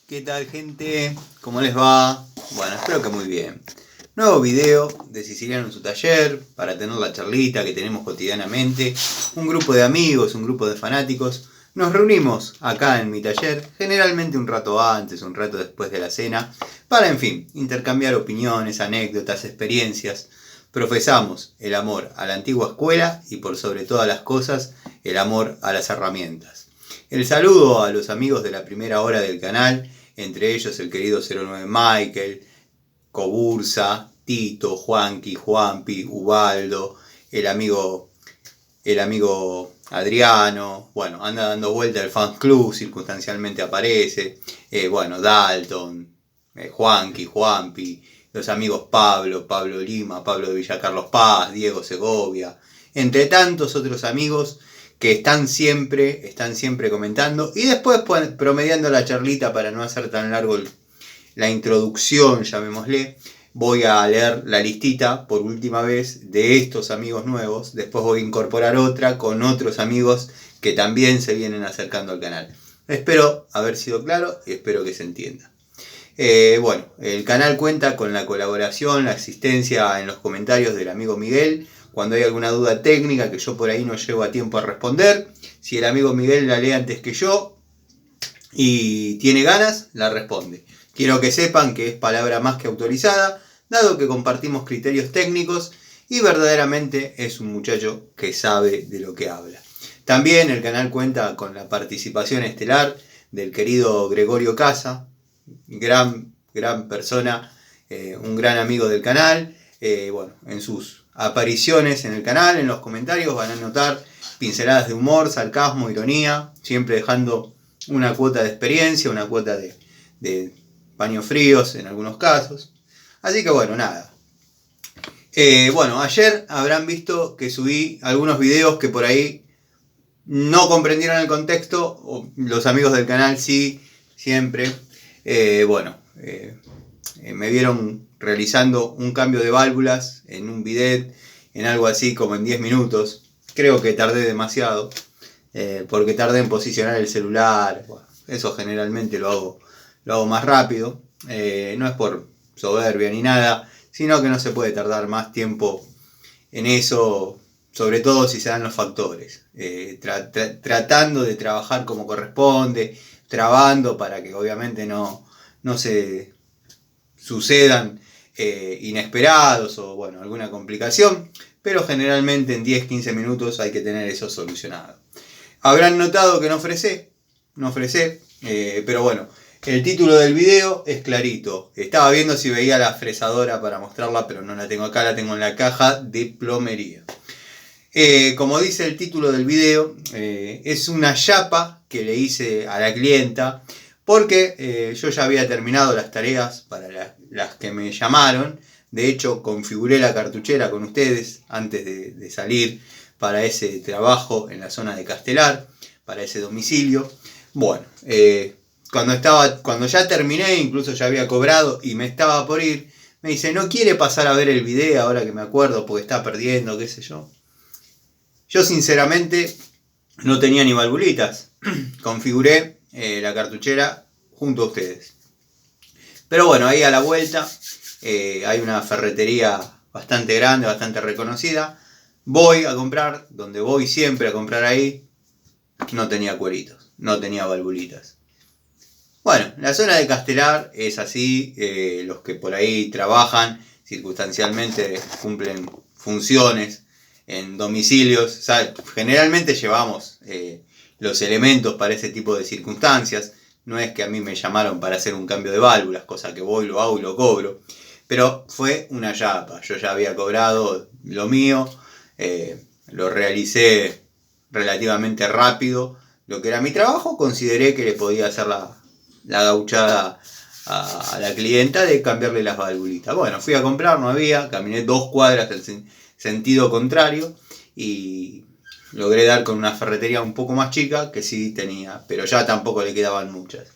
¿Qué tal, gente? ¿Cómo les va? Bueno, espero que muy bien. Nuevo video de Siciliano en su taller para tener la charlita que tenemos cotidianamente. Un grupo de amigos, un grupo de fanáticos. Nos reunimos acá en mi taller, generalmente un rato antes, un rato después de la cena, para, en fin, intercambiar opiniones, anécdotas, experiencias. Profesamos el amor a la antigua escuela y, por sobre todas las cosas, el amor a las herramientas. El saludo a los amigos de la primera hora del canal, entre ellos el querido 09 Michael, Cobursa, Tito, Juanqui, Juanpi, Ubaldo, el amigo Adriano, bueno, anda dando vuelta el fan club, circunstancialmente aparece, Dalton, Juanqui, Juanpi, los amigos Pablo Lima, Pablo de Villa Carlos Paz, Diego Segovia, entre tantos otros amigos que están siempre comentando y después promediando la charlita para no hacer tan largo la introducción, llamémosle, voy a leer la listita por última vez de estos amigos nuevos, después voy a incorporar otra con otros amigos que también se vienen acercando al canal. Espero haber sido claro y espero que se entienda. El canal cuenta con la colaboración, la asistencia en los comentarios del amigo Miguel. Cuando hay alguna duda técnica que yo por ahí no llego a tiempo a responder, si el amigo Miguel la lee antes que yo y tiene ganas, la responde. Quiero que sepan que es palabra más que autorizada, dado que compartimos criterios técnicos y verdaderamente es un muchacho que sabe de lo que habla. También el canal cuenta con la participación estelar del querido Gregorio Casa, gran persona, un gran amigo del canal. En sus apariciones en el canal, en los comentarios van a notar pinceladas de humor, sarcasmo, ironía, siempre dejando una cuota de experiencia, una cuota de paños fríos en algunos casos. Así que nada. Ayer habrán visto que subí algunos videos que por ahí no comprendieron el contexto, o los amigos del canal sí, siempre. Me vieron realizando un cambio de válvulas en un bidet, en algo así como en 10 minutos. Creo que tardé demasiado, porque tardé en posicionar el celular. Bueno, eso generalmente lo hago más rápido. No es por soberbia ni nada, sino que no se puede tardar más tiempo en eso, sobre todo si se dan los factores. Tratando de trabajar como corresponde, trabando para que obviamente no se sucedan inesperados o alguna complicación, pero generalmente en 10-15 minutos hay que tener eso solucionado. Habrán notado que no fresé, pero el título del video es clarito. Estaba viendo si veía la fresadora para mostrarla, pero no la tengo acá, la tengo en la caja de plomería. Como dice el título del video, es una chapa que le hice a la clienta, porque yo ya había terminado las tareas para las que me llamaron. De hecho, configuré la cartuchera con ustedes antes de salir para ese trabajo en la zona de Castelar, para ese domicilio. Cuando ya terminé, incluso ya había cobrado y me estaba por ir, me dice, ¿no quiere pasar a ver el video ahora que me acuerdo porque está perdiendo, qué sé yo? Yo sinceramente no tenía ni valvulitas. Configuré la cartuchera junto a ustedes. Pero ahí a la vuelta hay una ferretería bastante grande, bastante reconocida. Voy a comprar, donde voy siempre a comprar ahí, no tenía cueritos, no tenía valvulitas. La zona de Castelar es así, los que por ahí trabajan, circunstancialmente cumplen funciones en domicilios, generalmente llevamos los elementos para ese tipo de circunstancias. No es que a mí me llamaron para hacer un cambio de válvulas, cosa que voy, lo hago y lo cobro, pero fue una chapa. Yo ya había cobrado lo mío, lo realicé relativamente rápido, lo que era mi trabajo. Consideré que le podía hacer la gauchada a la clienta de cambiarle las valvulitas. Fui a comprar, no había, caminé 2 cuadras en sentido contrario y logré dar con una ferretería un poco más chica que sí tenía, pero ya tampoco le quedaban muchas.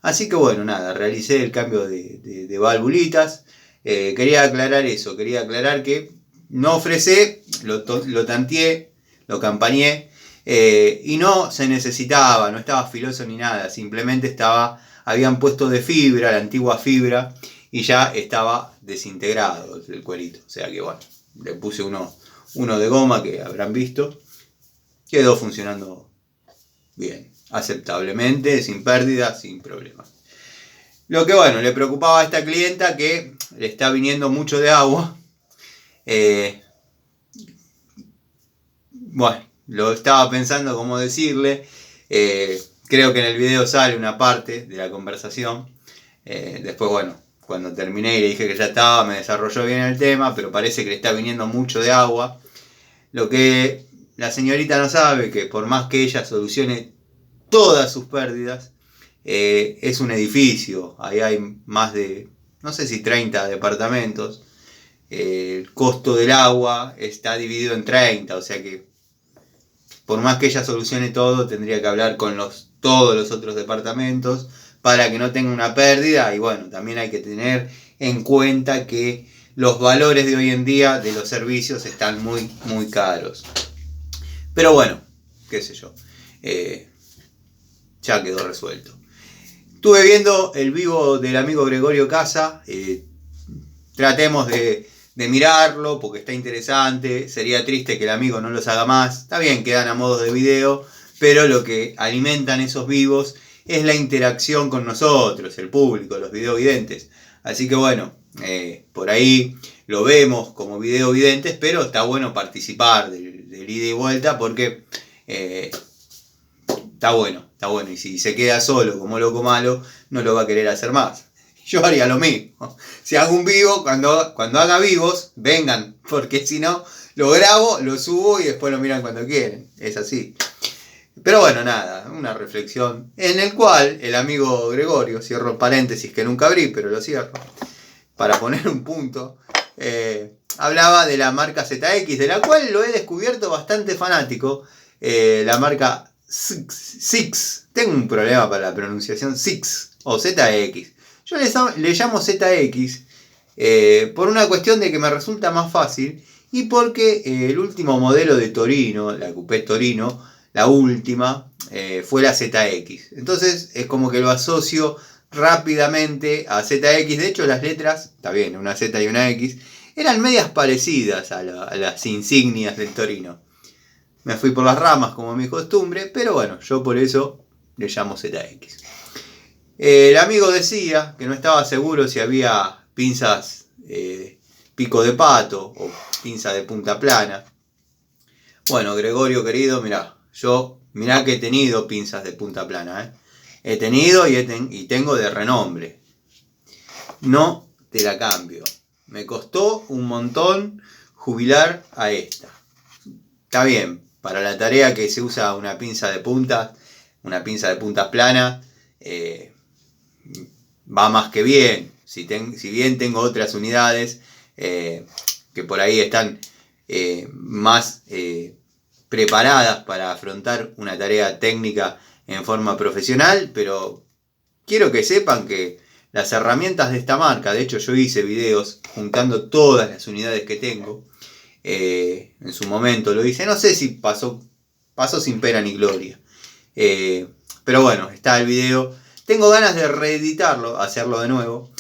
Así que realicé el cambio de valvulitas. Quería aclarar eso, quería aclarar que no fresé, lo tanteé, lo campañé, y no se necesitaba, no estaba filoso ni nada, simplemente estaba habían puesto de fibra, la antigua fibra, y ya estaba desintegrado el cuerito. O sea que bueno, le puse uno de goma que habrán visto. Quedó funcionando bien, aceptablemente, sin pérdidas, sin problemas. Lo que bueno, le preocupaba a esta clienta que le está viniendo mucho de agua. Bueno, lo estaba pensando cómo decirle. Creo que en el video sale una parte de la conversación. Después, bueno, cuando terminé y le dije que ya estaba, me desarrolló bien el tema, pero parece que le está viniendo mucho de agua. Lo que la señorita no sabe, que por más que ella solucione todas sus pérdidas, es un edificio. Ahí hay más de, no sé si 30 departamentos. El costo del agua está dividido en 30, o sea que por más que ella solucione todo, tendría que hablar con todos los otros departamentos para que no tenga una pérdida. Y bueno, también hay que tener en cuenta que los valores de hoy en día de los servicios están muy, muy caros. Pero bueno, qué sé yo, ya quedó resuelto. Estuve viendo el vivo del amigo Gregorio Casa. Tratemos de mirarlo porque está interesante. Sería triste que el amigo no los haga más. Está bien, quedan a modo de video, pero lo que alimentan esos vivos es la interacción con nosotros, el público, los videovidentes. Así que bueno, por ahí lo vemos como videovidentes, pero está bueno participar del ida y vuelta porque está bueno. Y si se queda solo como loco malo, no lo va a querer hacer más. Yo haría lo mismo. Si hago un vivo, cuando haga vivos, vengan, porque si no, lo grabo, lo subo y después lo miran cuando quieren. Es así. Pero bueno, nada, una reflexión en el cual el amigo Gregorio, cierro paréntesis que nunca abrí, pero lo cierro, para poner un punto, hablaba de la marca ZX, de la cual lo he descubierto bastante fanático, la marca Six. Tengo un problema para la pronunciación, Six o ZX. Yo le llamo ZX por una cuestión de que me resulta más fácil y porque el último modelo de Torino, la Coupé Torino, la última, fue la ZX. Entonces es como que lo asocio rápidamente a ZX. De hecho las letras, está bien, una Z y una X, eran medias parecidas a las insignias del Torino. Me fui por las ramas como mi costumbre, pero bueno, yo por eso le llamo ZX. El amigo decía que no estaba seguro si había pinzas pico de pato o pinza de punta plana. Bueno, Gregorio querido, mirá que he tenido pinzas de punta plana. He tenido y tengo de renombre. No te la cambio. Me costó un montón jubilar a esta. Está bien, para la tarea que se usa una pinza de puntas plana, va más que bien. Si bien tengo otras unidades que por ahí están más preparadas para afrontar una tarea técnica en forma profesional, pero quiero que sepan que las herramientas de esta marca, de hecho yo hice videos juntando todas las unidades que tengo, en su momento lo hice, no sé si pasó sin pena ni gloria, pero bueno, está el video. Tengo ganas de reeditarlo, hacerlo de nuevo,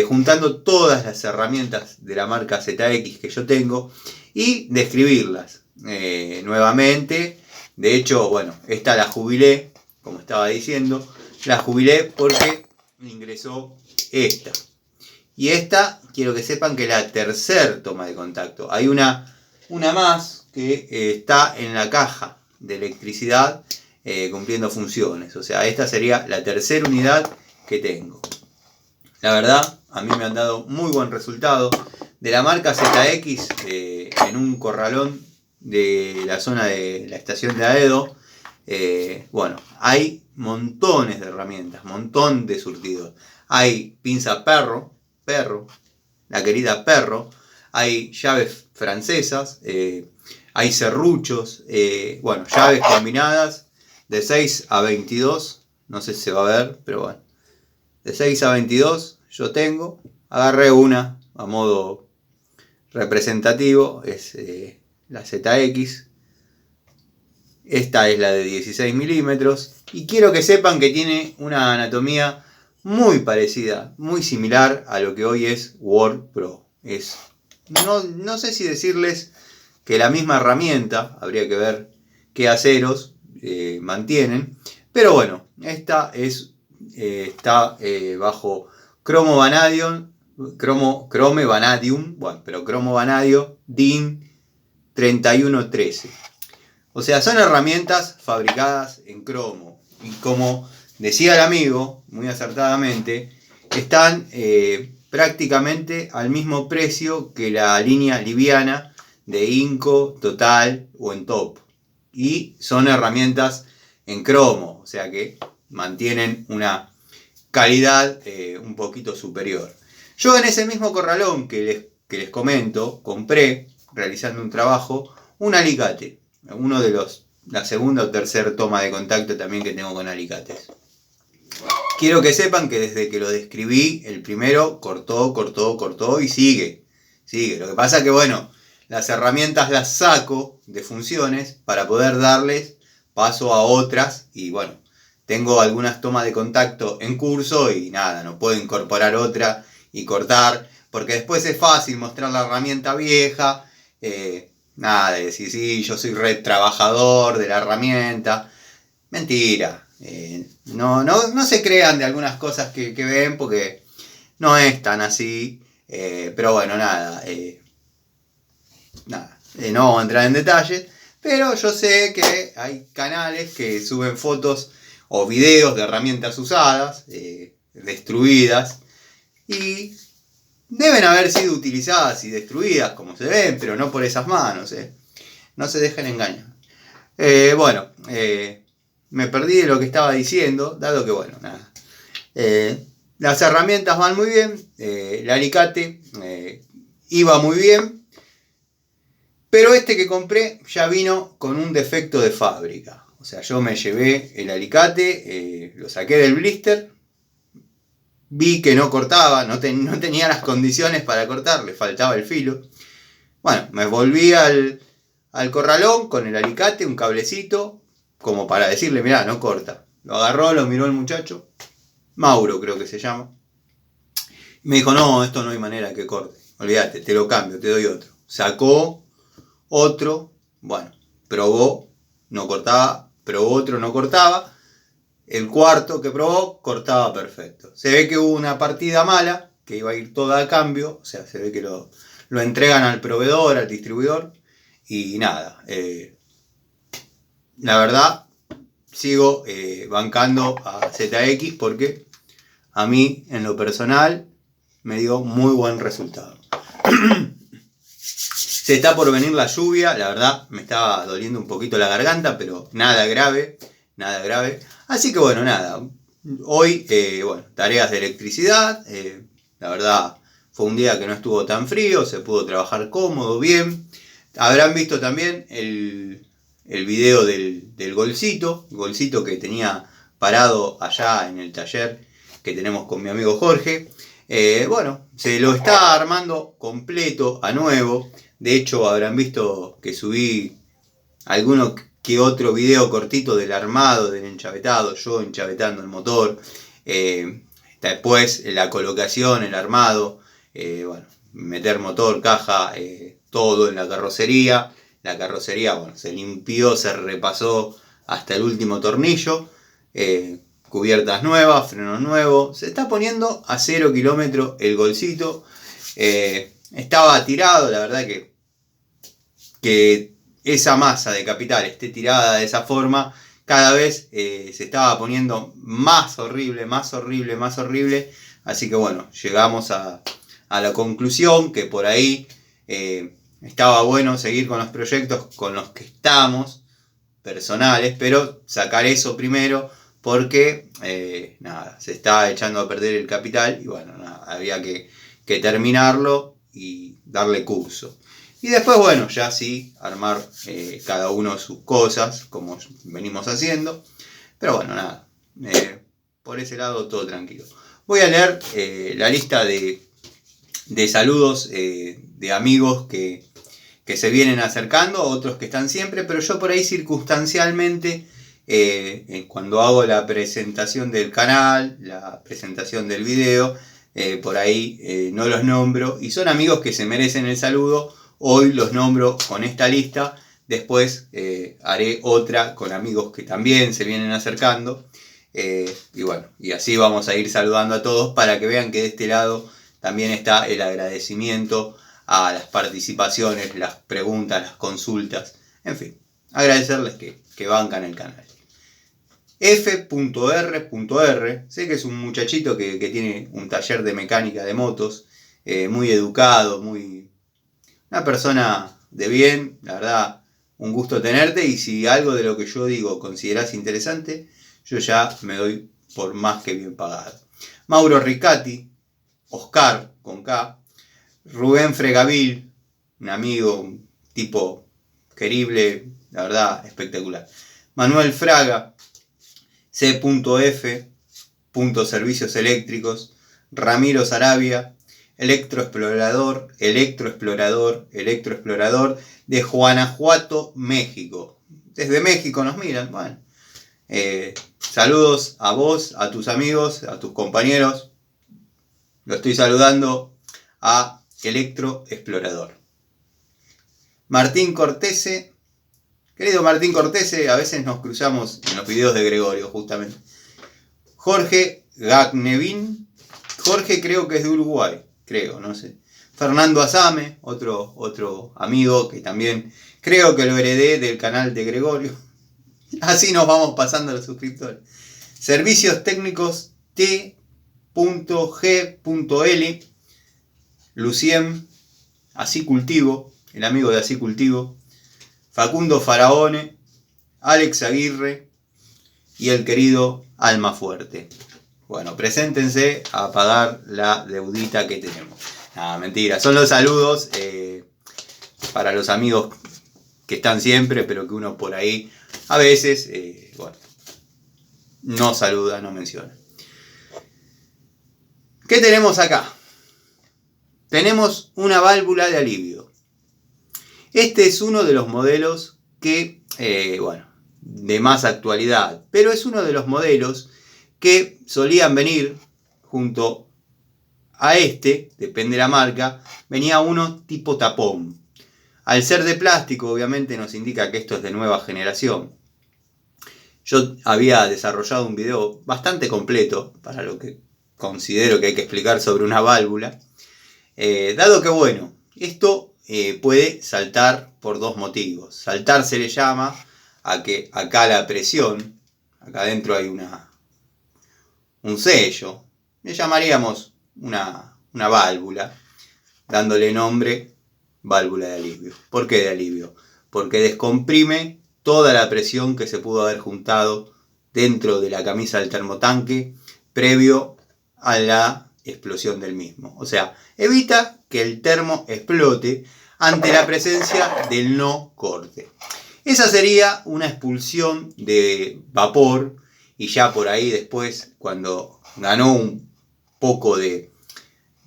juntando todas las herramientas de la marca ZX que yo tengo y describirlas nuevamente. De hecho, bueno, esta la jubilé, como estaba diciendo, la jubilé porque me ingresó esta. Y esta, quiero que sepan que la tercer toma de contacto. Hay una más que está en la caja de electricidad cumpliendo funciones. O sea, esta sería la tercera unidad que tengo. La verdad, a mí me han dado muy buen resultado. De la marca ZX, en un corralón de la zona de la estación de Aedo, bueno, hay montones de herramientas, montón de surtidos. Hay pinza perro, la querida perro, hay llaves francesas, hay serruchos, bueno, llaves combinadas de 6 a 22, no sé si se va a ver, pero bueno, de 6 a 22 yo tengo, agarré una a modo representativo, es la ZX, esta es la de 16 milímetros, y quiero que sepan que tiene una anatomía muy parecida, muy similar a lo que hoy es Word Pro. No sé si decirles que la misma herramienta, habría que ver qué aceros mantienen, pero bueno, esta está bajo Chrome Vanadium, pero Chrome Vanadium DIN 3113. O sea, son herramientas fabricadas en cromo. Y como decía el amigo, muy acertadamente, están prácticamente al mismo precio que la línea liviana de Inco, Total o Entop. Y son herramientas en cromo, o sea que mantienen una calidad un poquito superior. Yo en ese mismo corralón que les comento, compré, realizando un trabajo, un alicate. Uno de la segunda o tercera toma de contacto también que tengo con alicates. Quiero que sepan que desde que lo describí, el primero cortó y sigue. Lo que pasa es que, bueno, las herramientas las saco de funciones para poder darles paso a otras y, bueno, tengo algunas tomas de contacto en curso y nada, no puedo incorporar otra y cortar, porque después es fácil mostrar la herramienta vieja, nada, de decir, sí, yo soy red trabajador de la herramienta. Mentira. No se crean de algunas cosas que ven porque no es tan así. Pero bueno, nada. No vamos a entrar en detalles. Pero yo sé que hay canales que suben fotos o videos de herramientas usadas, destruidas. Y deben haber sido utilizadas y destruidas como se ven, pero no por esas manos. No se dejen engañar. Me perdí de lo que estaba diciendo, dado que, bueno, nada. Las herramientas van muy bien, el alicate iba muy bien, pero este que compré ya vino con un defecto de fábrica. O sea, yo me llevé el alicate, lo saqué del blister, vi que no cortaba, no tenía las condiciones para cortar, le faltaba el filo. Bueno, me volví al corralón con el alicate, un cablecito, como para decirle, mirá, no corta. Lo agarró, lo miró el muchacho, Mauro creo que se llama. Y me dijo, no, esto no hay manera que corte. Olvídate, te lo cambio, te doy otro. Sacó otro, bueno, probó, no cortaba, probó otro, no cortaba. El cuarto que probó, cortaba perfecto. Se ve que hubo una partida mala, que iba a ir toda a cambio, o sea, se ve que lo entregan al proveedor, al distribuidor, y nada. La verdad, sigo bancando a ZX porque a mí, en lo personal, me dio muy buen resultado. Se está por venir la lluvia, la verdad me estaba doliendo un poquito la garganta, pero nada grave. Así que bueno, nada. Hoy, tareas de electricidad. La verdad, fue un día que no estuvo tan frío, se pudo trabajar cómodo, bien. Habrán visto también el video del golcito que tenía parado allá en el taller que tenemos con mi amigo Jorge. Se lo está armando completo a nuevo. De hecho, habrán visto que subí alguno que otro video cortito del armado, del enchavetado, yo enchavetando el motor. Después la colocación, el armado, meter motor, caja, todo en la carrocería. La carrocería, se limpió, se repasó hasta el último tornillo. Cubiertas nuevas, frenos nuevos. Se está poniendo a 0 kilómetros el golcito. Estaba tirado, la verdad que esa masa de capital esté tirada de esa forma, cada vez se estaba poniendo más horrible. Así que bueno, llegamos a la conclusión que por ahí estaba bueno seguir con los proyectos con los que estamos, personales, pero sacar eso primero porque se estaba echando a perder el capital y había que terminarlo y darle curso. Y después, ya sí, armar cada uno sus cosas, como venimos haciendo. Pero por ese lado todo tranquilo. Voy a leer la lista de saludos de amigos que se vienen acercando, otros que están siempre, pero yo por ahí circunstancialmente Cuando hago la presentación del canal, la presentación del video, por ahí no los nombro, y son amigos que se merecen el saludo. Hoy los nombro con esta lista, después haré otra con amigos que también se vienen acercando, y bueno, y así vamos a ir saludando a todos para que vean que de este lado también está el agradecimiento a las participaciones, las preguntas, las consultas, en fin, agradecerles que bancan el canal. F.R.R. Sé que es un muchachito que tiene un taller de mecánica de motos, muy educado, una persona de bien, la verdad, un gusto tenerte, y si algo de lo que yo digo considerás interesante, yo ya me doy por más que bien pagado. Mauro Ricati, Oscar con K, Rubén Fregavil, un amigo, un tipo querible, la verdad, espectacular. Manuel Fraga, C.F. Servicios Eléctricos, Ramiro Sarabia, Electroexplorador de Guanajuato, México. Desde México nos miran, bueno. Saludos a vos, a tus amigos, a tus compañeros. Lo estoy saludando a Electroexplorador. Martín Cortese. Querido Martín Cortese, a veces nos cruzamos en los videos de Gregorio, justamente. Jorge Gagnevin. Jorge creo que es de Uruguay, creo, no sé. Fernando Azame, otro amigo que también creo que lo heredé del canal de Gregorio. Así nos vamos pasando los suscriptores. Servicios técnicos T.G.L. Lucien, Así Cultivo, el amigo de Así Cultivo. Facundo Faraone, Alex Aguirre y el querido Almafuerte. Bueno, preséntense a pagar la deudita que tenemos. Nada, mentira, son los saludos para los amigos que están siempre, pero que uno por ahí a veces, bueno, no saluda, no menciona. ¿Qué tenemos acá? Tenemos una válvula de alivio. Este es uno de los modelos que, bueno, de más actualidad, pero es uno de los modelos que solían venir junto a este, depende de la marca, venía uno tipo tapón. Al ser de plástico, obviamente nos indica que esto es de nueva generación. Yo había desarrollado un video bastante completo para lo que considero que hay que explicar sobre una válvula, dado que, bueno, esto puede saltar por dos motivos. Saltar se le llama a que acá la presión, acá adentro hay un sello, le llamaríamos una válvula, dándole nombre válvula de alivio. ¿Por qué de alivio? Porque descomprime toda la presión que se pudo haber juntado dentro de la camisa del termotanque previo a la explosión del mismo. O sea, evita que el termo explote ante la presencia del no corte. Esa sería una expulsión de vapor, y ya por ahí después, cuando ganó un poco de,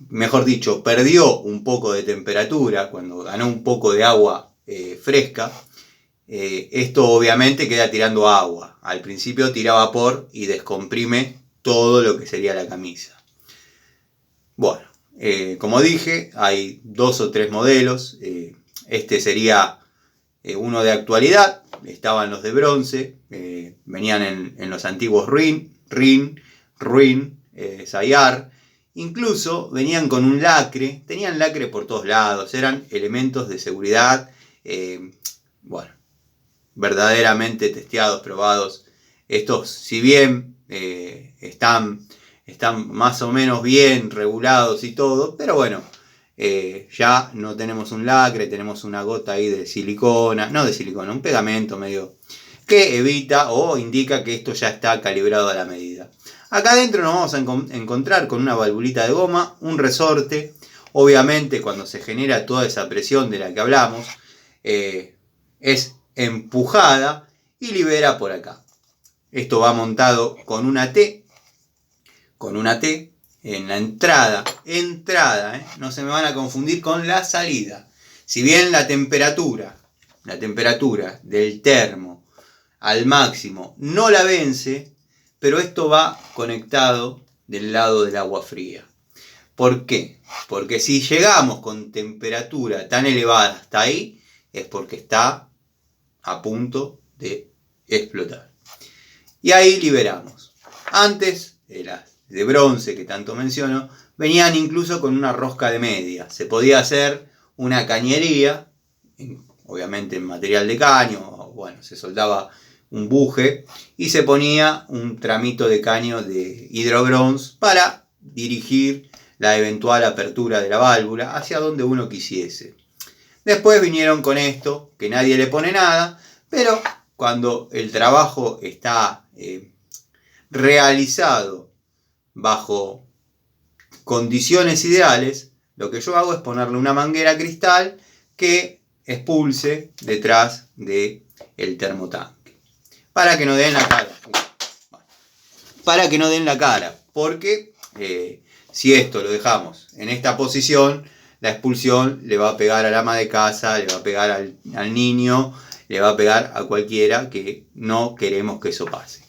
mejor dicho, perdió un poco de temperatura, cuando ganó un poco de agua fresca, esto obviamente queda tirando agua. Al principio tira vapor y descomprime todo lo que sería la camisa. Bueno, como dije, hay 2 o 3 modelos. Este sería uno de actualidad. Estaban los de bronce. Venían en los antiguos Rin, Sayar. Incluso venían con un lacre. Tenían lacre por todos lados. Eran elementos de seguridad. Bueno, verdaderamente testeados, probados. Estos, si bien están más o menos bien regulados y todo, pero bueno, ya no tenemos un lacre, tenemos una gota ahí de silicona, no de silicona, un pegamento medio que evita o indica que esto ya está calibrado a la medida. Acá adentro nos vamos a encontrar con una valvulita de goma, un resorte. Obviamente cuando se genera toda esa presión de la que hablamos, es empujada y libera por acá. Esto va montado con una T en la entrada, no se me van a confundir con la salida. Si bien la temperatura del termo al máximo, no la vence, pero esto va conectado del lado del agua fría. ¿Por qué? Porque si llegamos con temperatura tan elevada hasta ahí, es porque está a punto de explotar. Y ahí liberamos. Antes, las de bronce que tanto menciono, venían incluso con una rosca de media. Se podía hacer una cañería, obviamente en material de caño, bueno, se soldaba un buje y se ponía un tramito de caño de hidrobronce para dirigir la eventual apertura de la válvula hacia donde uno quisiese. Después vinieron con esto, que nadie le pone nada, pero cuando el trabajo está realizado bajo condiciones ideales, lo que yo hago es ponerle una manguera cristal que expulse detrás del termotanque. Para que no den la cara. Para que no den la cara. Porque si esto lo dejamos en esta posición, la expulsión le va a pegar al ama de casa, le va a pegar al niño, le va a pegar a cualquiera que no queremos que eso pase.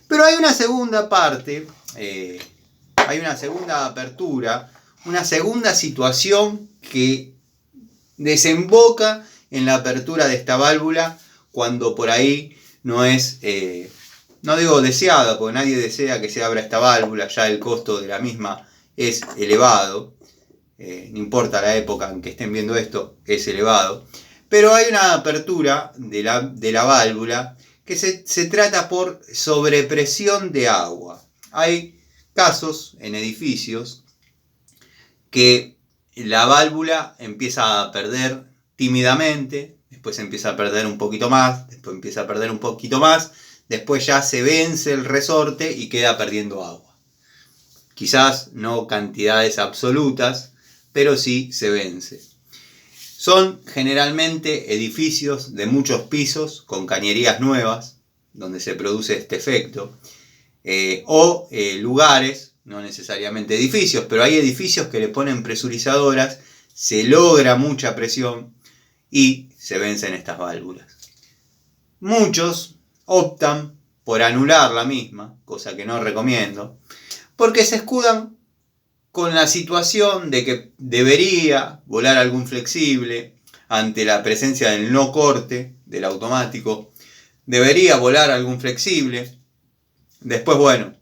Pero hay una segunda parte, hay una segunda apertura, una segunda situación que desemboca en la apertura de esta válvula cuando por ahí no es, no digo deseada, porque nadie desea que se abra esta válvula, ya el costo de la misma es elevado, no importa la época en que estén viendo esto, es elevado, pero hay una apertura de la válvula que se trata por sobrepresión de agua. Hay casos en edificios que la válvula empieza a perder tímidamente, después empieza a perder un poquito más, después empieza a perder un poquito más, después ya se vence el resorte y queda perdiendo agua. Quizás no cantidades absolutas, pero sí se vence. Son generalmente edificios de muchos pisos con cañerías nuevas, donde se produce este efecto, o lugares, no necesariamente edificios, pero hay edificios que le ponen presurizadoras, se logra mucha presión y se vencen estas válvulas. Muchos optan por anular la misma, cosa que no recomiendo, porque se escudan con la situación de que debería volar algún flexible ante la presencia del no corte del automático, debería volar algún flexible. Después, bueno,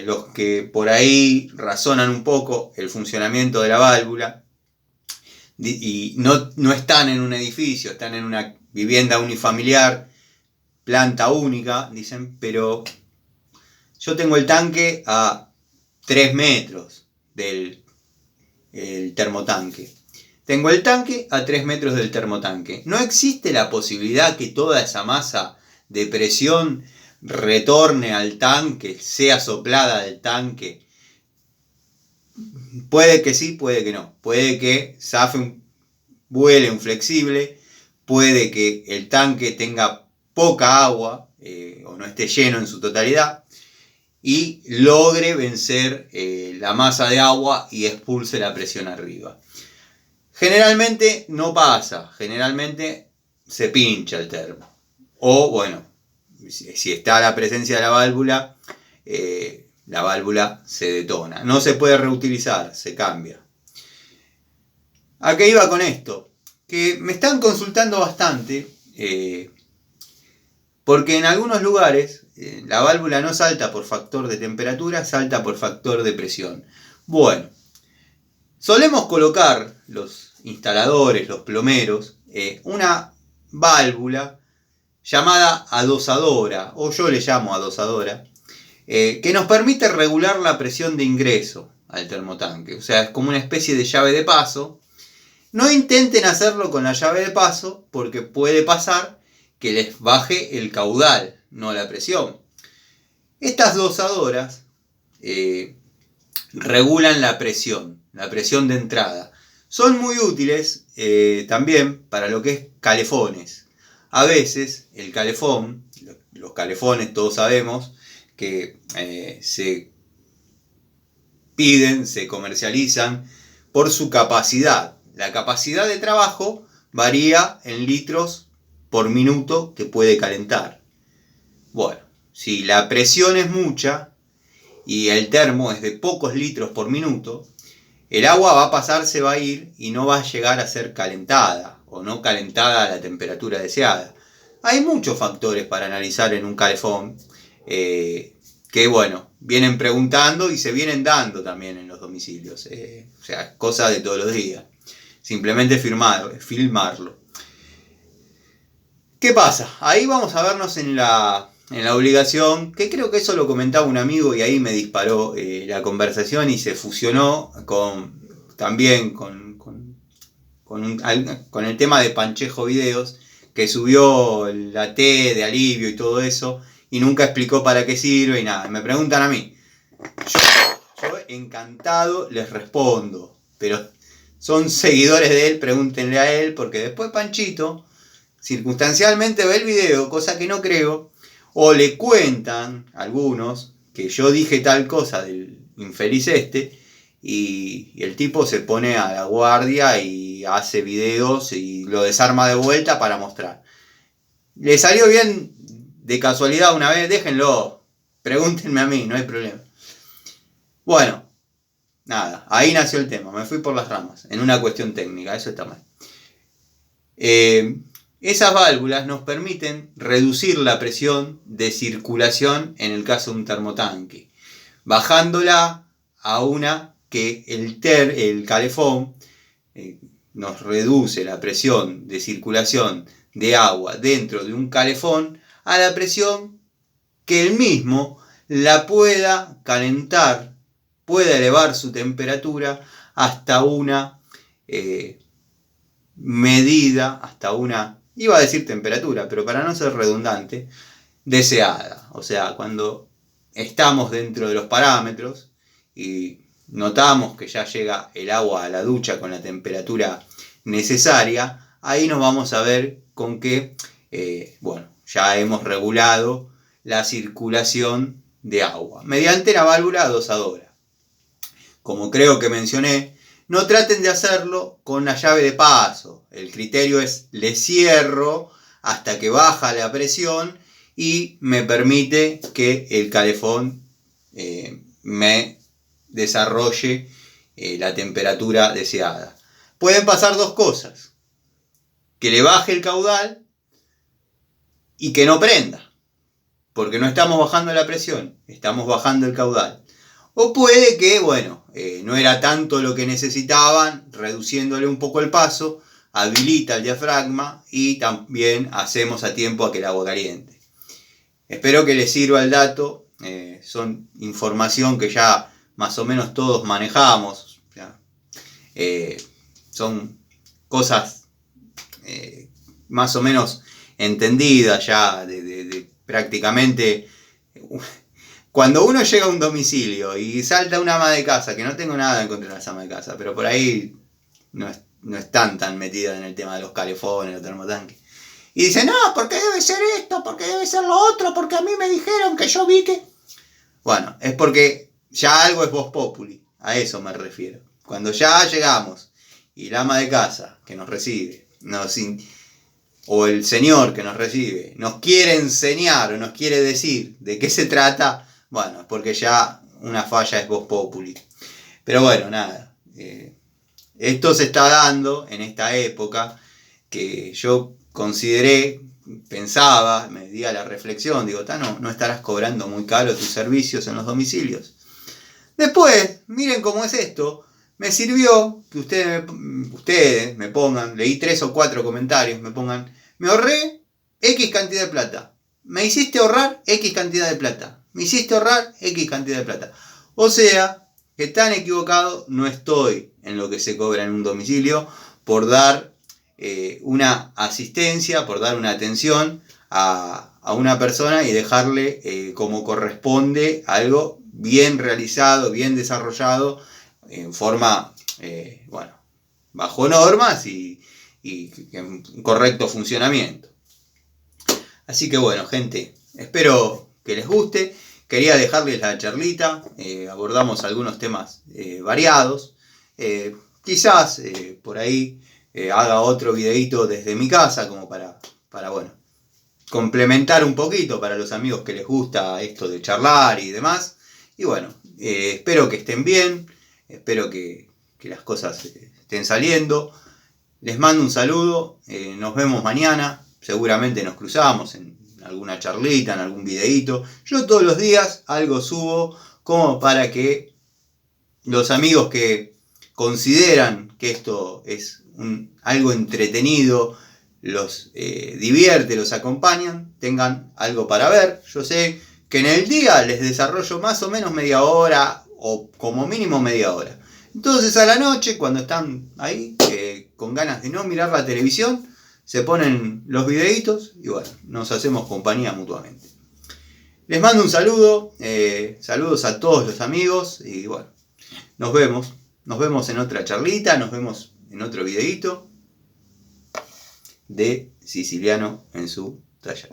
los que por ahí razonan un poco el funcionamiento de la válvula y no están en un edificio, están en una vivienda unifamiliar, planta única, dicen, pero yo tengo el tanque a 3 metros del termotanque. Tengo el tanque a 3 metros del termotanque. ¿No existe la posibilidad que toda esa masa de presión retorne al tanque, sea soplada del tanque? Puede que sí, puede que no. Puede que vuele un flexible, puede que el tanque tenga poca agua o no esté lleno en su totalidad y logre vencer la masa de agua y expulse la presión arriba. Generalmente no pasa, generalmente se pincha el termo. O bueno, si está la presencia de la válvula se detona. No se puede reutilizar, se cambia. ¿A qué iba con esto? Que me están consultando bastante, porque en algunos lugares la válvula no salta por factor de temperatura, salta por factor de presión. Bueno, solemos colocar los instaladores, los plomeros, una válvula llamada adosadora, o yo le llamo adosadora, que nos permite regular la presión de ingreso al termotanque. O sea, es como una especie de llave de paso. No intenten hacerlo con la llave de paso porque puede pasar que les baje el caudal, no la presión. Estas dosadoras regulan la presión de entrada. Son muy útiles también para lo que es calefones. A veces el calefón, los calefones todos sabemos que se piden, se comercializan por su capacidad. La capacidad de trabajo varía en litros por minuto que puede calentar. Bueno, si la presión es mucha y el termo es de pocos litros por minuto, el agua va a pasar, se va a ir y no va a llegar a ser calentada o no calentada a la temperatura deseada. Hay muchos factores para analizar en un calefón que, bueno, vienen preguntando y se vienen dando también en los domicilios. O sea, cosas de todos los días. Simplemente filmarlo. ¿Qué pasa? Ahí vamos a vernos en la obligación, que creo que eso lo comentaba un amigo y ahí me disparó la conversación y se fusionó también con el tema de Panchejo Videos, que subió la T de alivio y todo eso, y nunca explicó para qué sirve y nada. Me preguntan a mí. Yo encantado les respondo, pero son seguidores de él, pregúntenle a él, porque después Panchito circunstancialmente ve el video, cosa que no creo, o le cuentan algunos que yo dije tal cosa del infeliz y el tipo se pone a la guardia y hace videos y lo desarma de vuelta para mostrar. ¿Le salió bien de casualidad una vez? Déjenlo, pregúntenme a mí, no hay problema. Bueno, nada, ahí nació el tema, me fui por las ramas, en una cuestión técnica, eso está mal. Esas válvulas nos permiten reducir la presión de circulación en el caso de un termotanque, bajándola a una que el calefón nos reduce la presión de circulación de agua dentro de un calefón a la presión que el mismo la pueda calentar, pueda elevar su temperatura hasta una medida, hasta una, iba a decir temperatura, pero para no ser redundante, deseada. O sea, cuando estamos dentro de los parámetros y notamos que ya llega el agua a la ducha con la temperatura necesaria, ahí nos vamos a ver con que, bueno, ya hemos regulado la circulación de agua mediante la válvula dosadora. Como creo que mencioné, no traten de hacerlo con la llave de paso. El criterio es le cierro hasta que baja la presión y me permite que el calefón me desarrolle la temperatura deseada. Pueden pasar dos cosas: que le baje el caudal y que no prenda, porque no estamos bajando la presión, estamos bajando el caudal. O puede que, bueno, no era tanto lo que necesitaban, reduciéndole un poco el paso, habilita el diafragma y también hacemos a tiempo a que el agua caliente. Espero que les sirva el dato, son información que ya más o menos todos manejamos, son cosas más o menos entendidas ya de prácticamente. Cuando uno llega a un domicilio y salta una ama de casa, que no tengo nada en contra de las amas de casa, pero por ahí no están tan metidas en el tema de los calefones, los termotanques, y dicen, no, porque debe ser esto, porque debe ser lo otro, porque a mí me dijeron que yo vi que... Bueno, es porque ya algo es vox populi, a eso me refiero. Cuando ya llegamos y el ama de casa que nos recibe, o el señor que nos recibe, nos quiere enseñar o nos quiere decir de qué se trata, bueno, porque ya una falla es vox populi. Pero bueno, nada. Esto se está dando en esta época que yo consideré, pensaba, me di a la reflexión, digo, no estarás cobrando muy caro tus servicios en los domicilios. Después, miren cómo es esto. Me sirvió que ustedes me pongan, leí 3 o 4 comentarios, me pongan, me ahorré X cantidad de plata. Me hiciste ahorrar X cantidad de plata. Me hiciste ahorrar X cantidad de plata. O sea, que tan equivocado no estoy en lo que se cobra en un domicilio por dar una asistencia, por dar una atención a una persona y dejarle como corresponde algo bien realizado, bien desarrollado, en forma, bueno, bajo normas y en correcto funcionamiento. Así que bueno, gente, espero que les guste. Quería dejarles la charlita, abordamos algunos temas variados. Quizás por ahí haga otro videito desde mi casa, como para bueno, complementar un poquito para los amigos que les gusta esto de charlar y demás. Y bueno, espero que estén bien, espero que las cosas estén saliendo. Les mando un saludo, nos vemos mañana, seguramente nos cruzamos en alguna charlita, en algún videíto. Yo todos los días algo subo como para que los amigos que consideran que esto es algo entretenido, los divierte, los acompañan, tengan algo para ver. Yo sé que en el día les desarrollo más o menos media hora o como mínimo media hora. Entonces a la noche, cuando están ahí con ganas de no mirar la televisión, se ponen los videitos y bueno, nos hacemos compañía mutuamente. Les mando un saludo, saludos a todos los amigos y bueno, nos vemos en otra charlita, nos vemos en otro videito de Siciliano en su taller.